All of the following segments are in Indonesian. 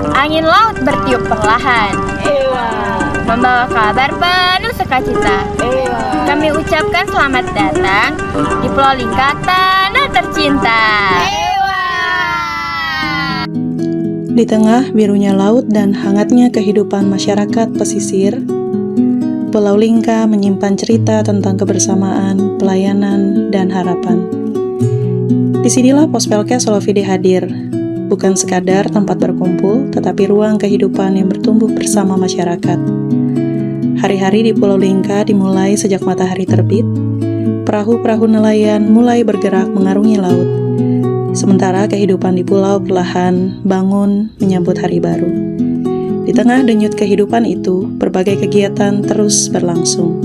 Angin laut bertiup perlahan, membawa kabar penuh sukacita. Kami ucapkan selamat datang di Pulau Lingka, tanah tercinta. Di tengah birunya laut dan hangatnya kehidupan masyarakat pesisir, Pulau Lingka menyimpan cerita tentang kebersamaan, pelayanan, dan harapan. Disinilah Pospelkes Solovide hadir, bukan sekadar tempat berkumpul, tetapi ruang kehidupan yang bertumbuh bersama masyarakat. Hari-hari di Pulau Lingka dimulai sejak matahari terbit, perahu-perahu nelayan mulai bergerak mengarungi laut, sementara kehidupan di pulau perlahan bangun menyambut hari baru. Di tengah denyut kehidupan itu, berbagai kegiatan terus berlangsung.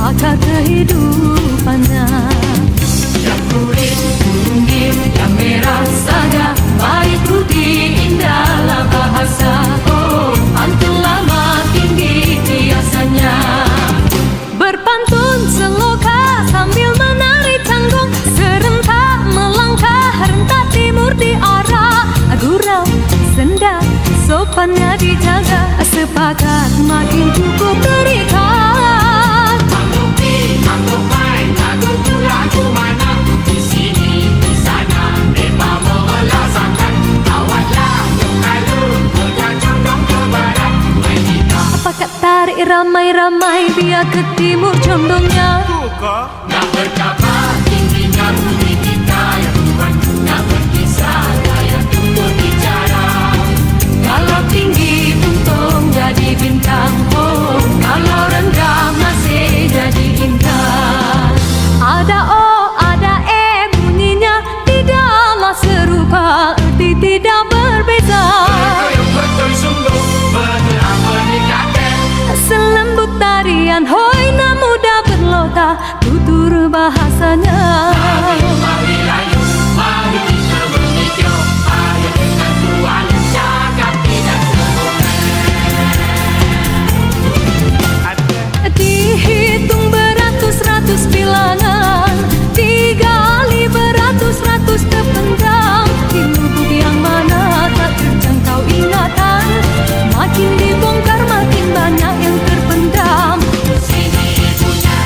Akar kehidupannya yang kulit, kurungin, yang merah saga, baik budi, indahlah bahasa. Oh, pantun lama tinggi biasanya, berpantun seloka sambil menari canggung, serentak melangkah rentak timur di arah gurau senda, sopannya dijaga, sepakat makin cukup terikat. Tarik ramai-ramai biar ke timur condongnya. Nak berkabar tingginya budi kita yang Tuhan, nak berkisah gaya tutur bicara. Kalau tinggi untung jadi bintang, oh, kalau rendah masih jadi indah. Ada oh, ada bunyinya tidaklah serupa, erti tidak berbeza. Betul sungguh benar meningkatkan. Selembut tarian hoi na muda berlota, tutur bahasanya. Mari layu, mari kita menuju, ayo dengan Tuhan cakap tidak dihitung beratus-ratus bilangan, digali beratus-ratus terpendam, di lubuk yang mana tak terjangkau ingatan, makin dibongkar makin banyak yang terpendam. sini punya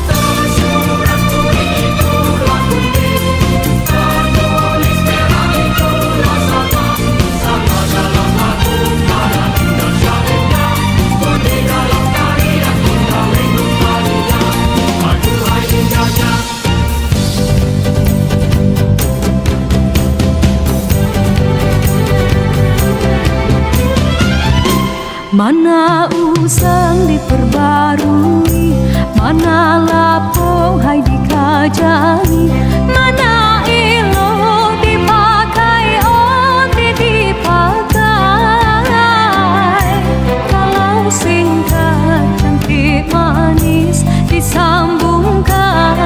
tersurat kulit itu lagu tertulis merah itu sama sama dalam lagu pada Indonesia indah, di dalam tarian kita lindung padilah, aduhai indahnya. Mana usang diperbarui, mana lapong hai dikajai, mana ilo dipakai onti dipakai. Kalau singkat cantik manis disambungkan,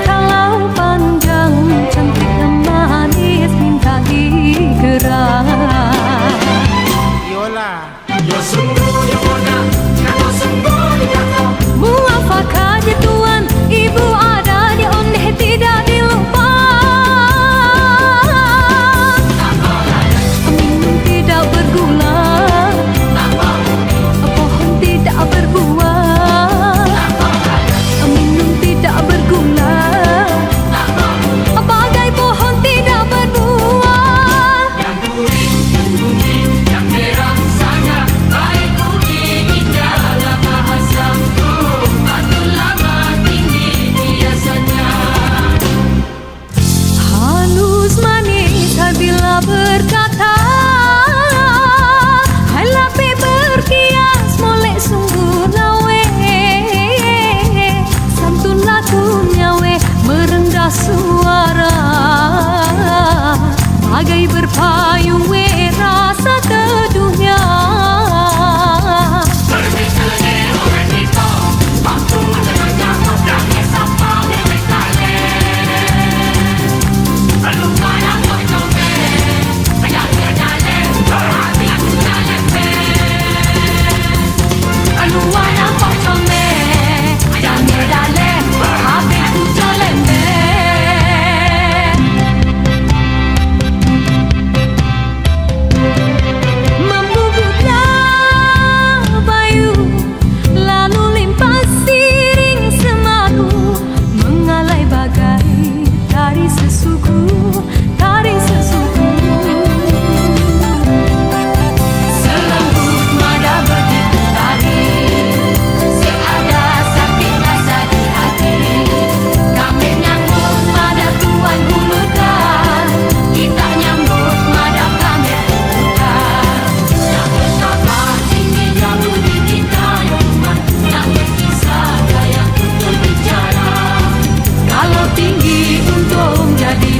kalau panjang cantik dan manis minta digerak. Yo sungguh yo bona, kata sungguh di kata. Muafakah Tuhan, ibu ada di oneh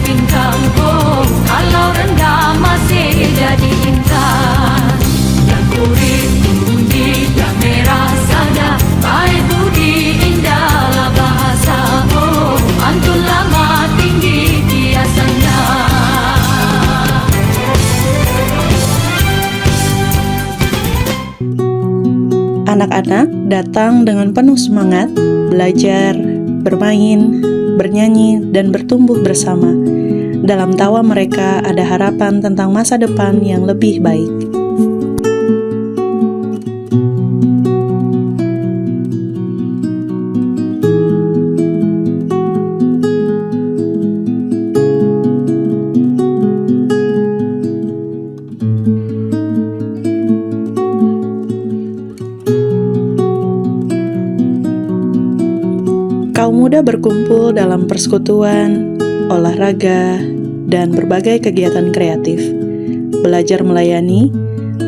bintang. Oh, kalau rendah masih jadi intan. Yang kuning, kuning, yang merah sada, baik budi indahlah bahasa. Oh, antun lama tinggi biasanya. Anak-anak datang dengan penuh semangat, belajar, bermain, bernyanyi, dan bertumbuh bersama. Dalam tawa mereka ada harapan tentang masa depan yang lebih baik. Kaum muda berkumpul dalam persekutuan, olahraga, dan berbagai kegiatan kreatif. Belajar melayani,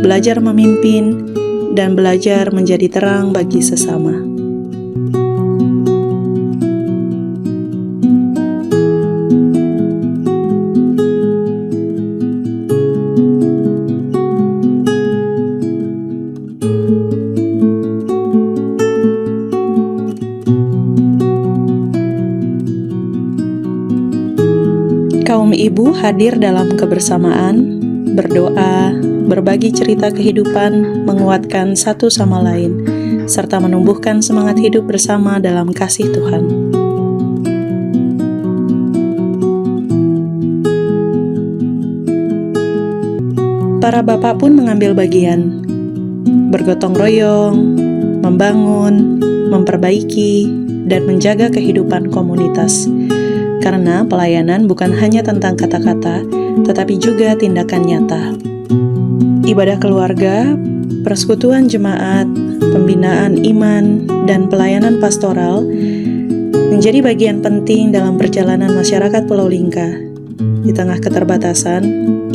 belajar memimpin, dan belajar menjadi terang bagi sesama. Kaum ibu hadir dalam kebersamaan, berdoa, berbagi cerita kehidupan, menguatkan satu sama lain, serta menumbuhkan semangat hidup bersama dalam kasih Tuhan. Para bapak pun mengambil bagian, bergotong royong, membangun, memperbaiki, dan menjaga kehidupan komunitas. Karena pelayanan bukan hanya tentang kata-kata, tetapi juga tindakan nyata. Ibadah keluarga, persekutuan jemaat, pembinaan iman, dan pelayanan pastoral menjadi bagian penting dalam perjalanan masyarakat Pulau Lingka. Di tengah keterbatasan,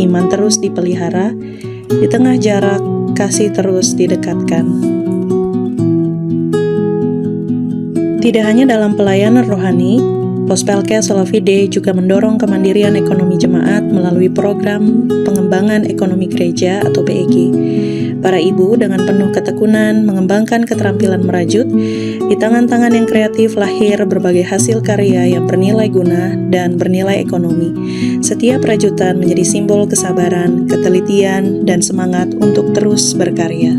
iman terus dipelihara, di tengah jarak, kasih terus didekatkan. Tidak hanya dalam pelayanan rohani, Pospelkes Solofide juga mendorong kemandirian ekonomi jemaat melalui program pengembangan ekonomi gereja atau PEG. Para ibu dengan penuh ketekunan mengembangkan keterampilan merajut, di tangan-tangan yang kreatif lahir berbagai hasil karya yang bernilai guna dan bernilai ekonomi. Setiap rajutan menjadi simbol kesabaran, ketelitian, dan semangat untuk terus berkarya.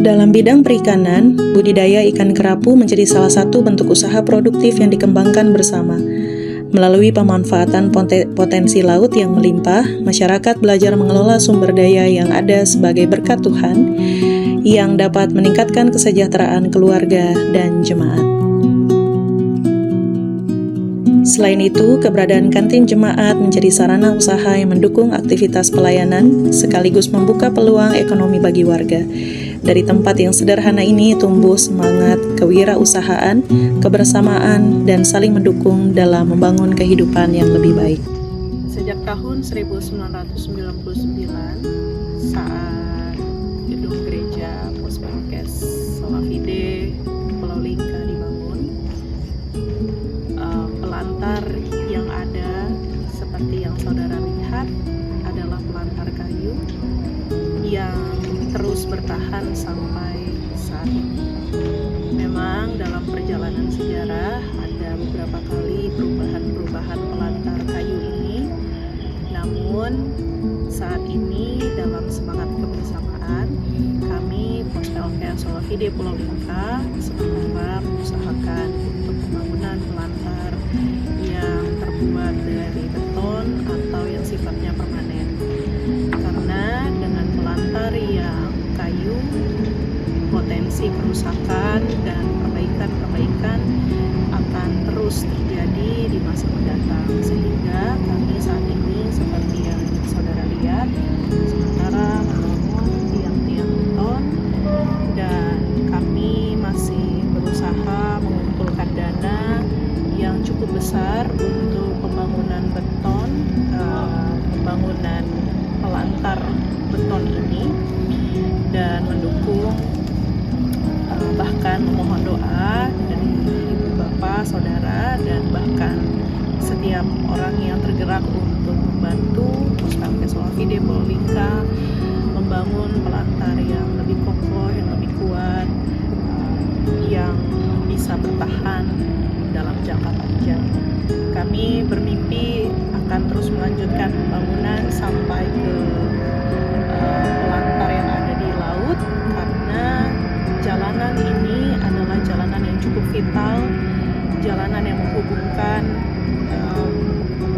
Dalam bidang perikanan, budidaya ikan kerapu menjadi salah satu bentuk usaha produktif yang dikembangkan bersama. Melalui pemanfaatan potensi laut yang melimpah, masyarakat belajar mengelola sumber daya yang ada sebagai berkat Tuhan yang dapat meningkatkan kesejahteraan keluarga dan jemaat. Selain itu, keberadaan kantin jemaat menjadi sarana usaha yang mendukung aktivitas pelayanan sekaligus membuka peluang ekonomi bagi warga. Dari tempat yang sederhana ini tumbuh semangat kewirausahaan, kebersamaan, dan saling mendukung dalam membangun kehidupan yang lebih baik. Sejak tahun 1999, saat gedung gereja Pospelkes Solofide Pulau Lingka dibangun, pelantar yang ada seperti yang saudara lihat adalah pelantar kayu yang terus bertahan sampai saat ini. Memang dalam perjalanan sejarah ada beberapa kali perubahan pelantar kayu ini, namun saat ini dalam semangat kebersamaan kami Pospelkes Solofide Pulau Lingka sementara mengusahakan untuk pembangunan pelantar yang terbuat dari beton atau yang sifatnya permanen. Karena dengan pelantar yang kayu, potensi kerusakan dan perbaikan akan terus saudara dan bahkan setiap orang yang tergerak untuk membantu Puskesmas Solafide Purbalingga membangun pelantar yang lebih kokoh, yang lebih kuat, yang bisa bertahan dalam jangka panjang. Kami bermimpi akan terus melanjutkan pembangunan sampai ke pelantar yang ada di laut, karena jalanan ini adalah jalanan yang cukup vital, jalanan yang menghubungkan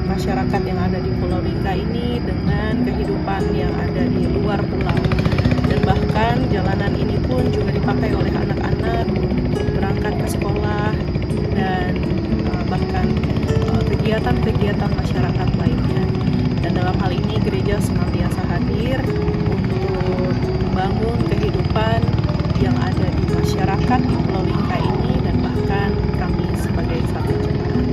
masyarakat yang ada di Pulau Lingga ini dengan kehidupan yang ada di luar pulau. Dan bahkan jalanan ini pun juga dipakai oleh anak-anak untuk berangkat ke sekolah dan bahkan kegiatan-kegiatan masyarakat lainnya. Dan dalam hal ini gereja senantiasa hadir untuk membangun kehidupan yang ada di masyarakat di Pulau Lingga ini, dan bahkan kami sebagai satu jemaat.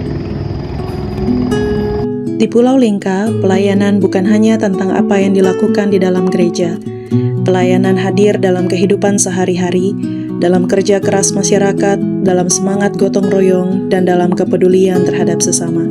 Di Pulau Lingga, pelayanan bukan hanya tentang apa yang dilakukan di dalam gereja. Pelayanan hadir dalam kehidupan sehari-hari, dalam kerja keras masyarakat, dalam semangat gotong royong, dan dalam kepedulian terhadap sesama.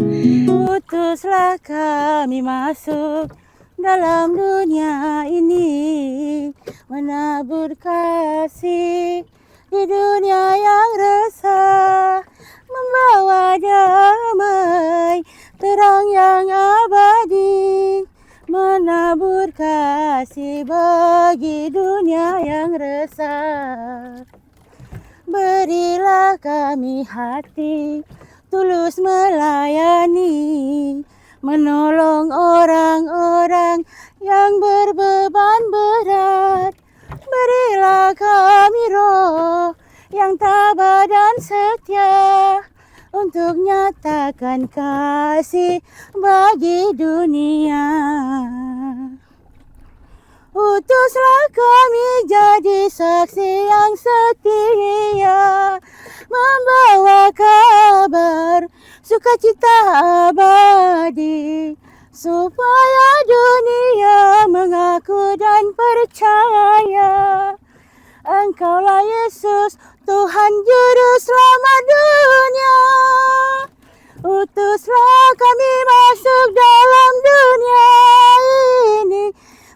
Utuslah kami masuk dalam dunia ini, menabur kasih di dunia yang resah, membawa damai, terang yang abadi, menabur kasih bagi dunia yang resah. Berilah kami hati tulus melayani, menolong orang-orang yang berbeban berat. Berilah kami roh yang tabah dan setia, untuk nyatakan kasih bagi dunia. Utuslah kami jadi saksi yang setia, membawa kabar sukacita abadi, supaya dunia mengaku dan percaya Engkaulah Yesus, Tuhan Juru Selamat dunia. Utuslah kami masuk dalam dunia ini,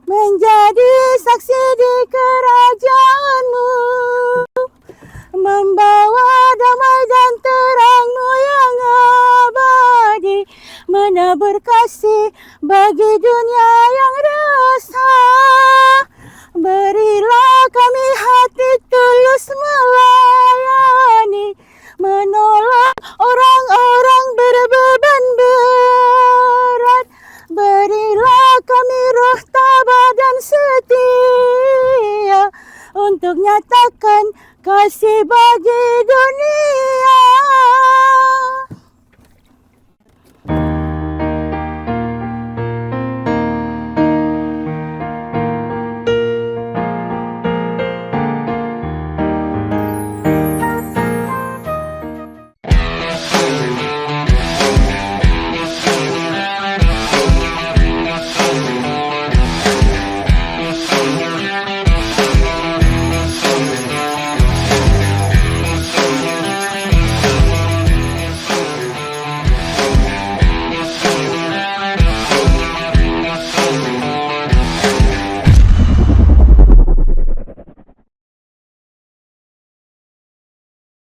menjadi saksi di kerajaan-Mu, membawa damai dan terang-Mu yang abadi, menabur kasih bagi dunia